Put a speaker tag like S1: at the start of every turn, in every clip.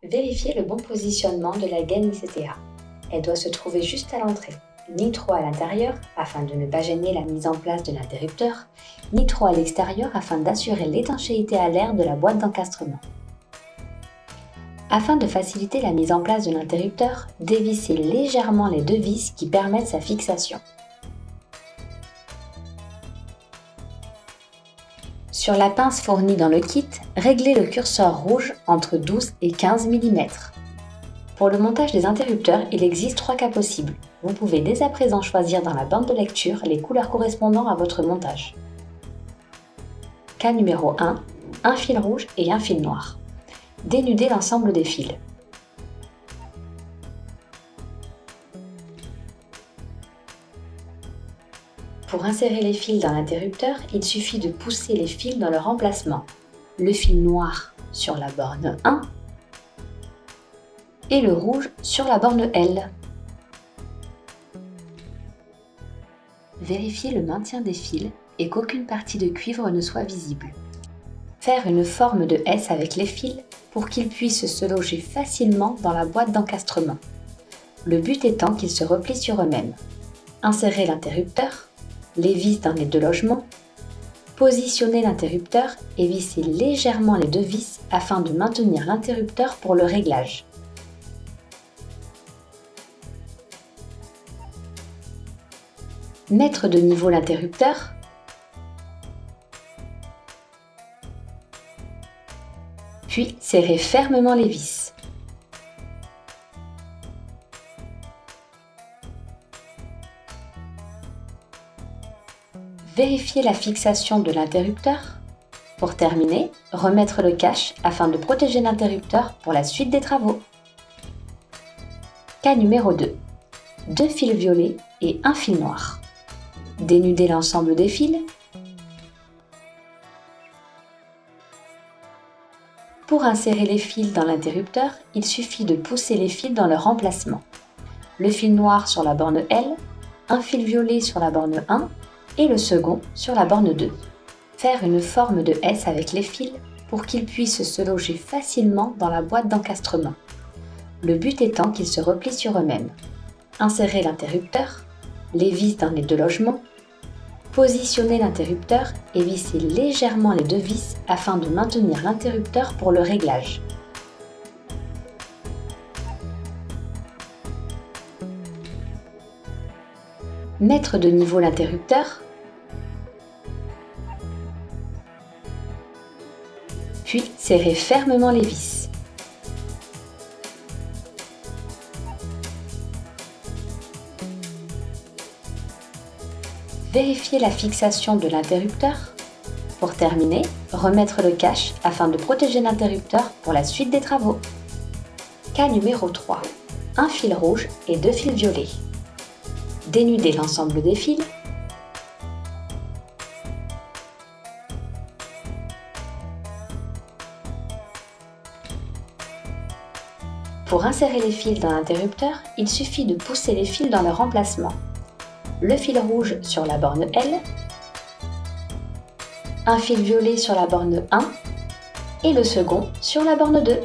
S1: Vérifiez le bon positionnement de la gaine ICTA. Elle doit se trouver juste à l'entrée, ni trop à l'intérieur afin de ne pas gêner la mise en place de l'interrupteur, ni trop à l'extérieur afin d'assurer l'étanchéité à l'air de la boîte d'encastrement. Afin de faciliter la mise en place de l'interrupteur, dévissez légèrement les deux vis qui permettent sa fixation. Sur la pince fournie dans le kit, réglez le curseur rouge entre 12 et 15 mm. Pour le montage des interrupteurs, il existe 3 cas possibles. Vous pouvez dès à présent choisir dans la bande de lecture les couleurs correspondant à votre montage. Cas numéro 1, un fil rouge et un fil noir. Dénudez l'ensemble des fils. Pour insérer les fils dans l'interrupteur, il suffit de pousser les fils dans leur emplacement. Le fil noir sur la borne 1 et le rouge sur la borne L. Vérifiez le maintien des fils et qu'aucune partie de cuivre ne soit visible. Faire une forme de S avec les fils pour qu'ils puissent se loger facilement dans la boîte d'encastrement. Le but étant qu'ils se replient sur eux-mêmes. Insérez l'interrupteur, les vis dans les deux logements, positionnez l'interrupteur et vissez légèrement les deux vis afin de maintenir l'interrupteur pour le réglage. Mettre de niveau l'interrupteur, puis serrez fermement les vis. Vérifiez la fixation de l'interrupteur. Pour terminer, remettre le cache afin de protéger l'interrupteur pour la suite des travaux. Cas numéro 2. 2 fils violets et un fil noir. Dénudez l'ensemble des fils. Pour insérer les fils dans l'interrupteur, il suffit de pousser les fils dans leur emplacement. Le fil noir sur la borne L, un fil violet sur la borne 1 et le second sur la borne 2. Faire une forme de S avec les fils pour qu'ils puissent se loger facilement dans la boîte d'encastrement. Le but étant qu'ils se replient sur eux-mêmes. Insérez l'interrupteur, les vis dans les deux logements, positionnez l'interrupteur et vissez légèrement les deux vis afin de maintenir l'interrupteur pour le réglage. Mettre de niveau l'interrupteur, puis serrez fermement les vis. Vérifiez la fixation de l'interrupteur. Pour terminer, remettre le cache afin de protéger l'interrupteur pour la suite des travaux. Cas numéro 3. Un fil rouge et 2 fils violets. Dénudez l'ensemble des fils. Pour insérer les fils dans l'interrupteur, il suffit de pousser les fils dans leur emplacement. Le fil rouge sur la borne L, un fil violet sur la borne 1 et le second sur la borne 2.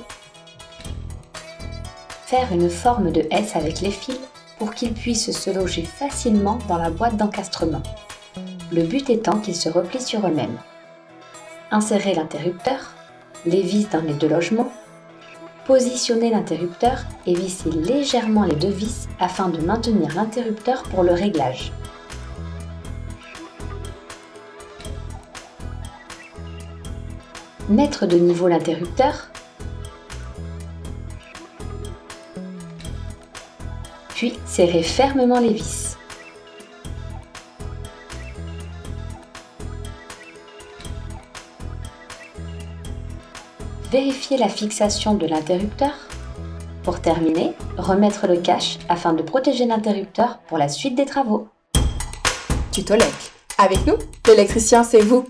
S1: Faire une forme de S avec les fils pour qu'ils puissent se loger facilement dans la boîte d'encastrement. Le but étant qu'ils se replient sur eux-mêmes. Insérez l'interrupteur, les vis dans les deux logements, positionnez l'interrupteur et vissez légèrement les deux vis afin de maintenir l'interrupteur pour le réglage. Mettre de niveau l'interrupteur, puis serrez fermement les vis. Vérifiez la fixation de l'interrupteur. Pour terminer, remettre le cache afin de protéger l'interrupteur pour la suite des travaux.
S2: Tutolec. Avec nous, l'électricien c'est vous.